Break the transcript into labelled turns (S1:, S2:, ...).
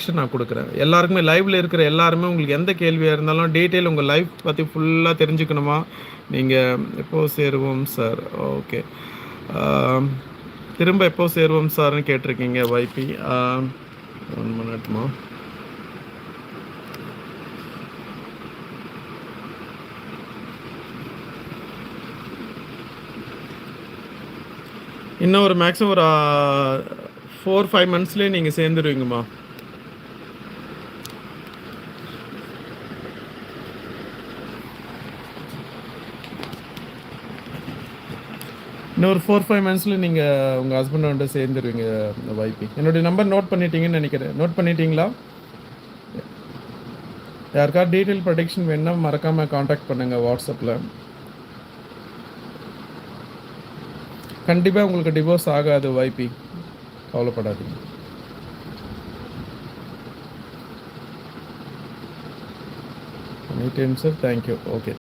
S1: Protection நான் கொடுக்குறேன். எல்லாருக்குமே லைவ்ல இருக்கிற எல்லாருமே உங்களுக்கு எந்த கேள்வியாக இருந்தாலும் டீட்டெயில் உங்கள் லைஃப் பற்றி ஃபுல்லாக தெரிஞ்சுக்கணுமா? நீங்கள் எப்போ சேருவோம் சார்? ஓகே. திரும்ப எப்போ சேருவோம் சார்னு கேட்டிருக்கீங்க வைபி. 1 மினிட்மா. இன்னும் ஒரு மேக்ஸிமம் ஒரு 4-5 மந்த்ஸ்லேயே நீங்கள் சேர்ந்துருவீங்கம்மா. இன்னும் ஒரு 4-5 மந்த்ஸில் நீங்கள் உங்கள் ஹஸ்பண்டை வந்து சேர்ந்துருவீங்க வைபி. என்னுடைய நம்பர் நோட் பண்ணிட்டீங்கன்னு நினைக்கிறேன். நோட் பண்ணிட்டீங்களா? யாருக்கா டீட்டெயில் ப்ரொடெக்ஷன் வேணுன்னா மறக்காமல் காண்டாக்ட் பண்ணுங்கள் வாட்ஸ்அப்பில். கண்டிப்பாக உங்களுக்கு டிவோர்ஸ் ஆகாது வைபி, கவலைப்படாதீங்க. Any time sir. Thank you. Okay.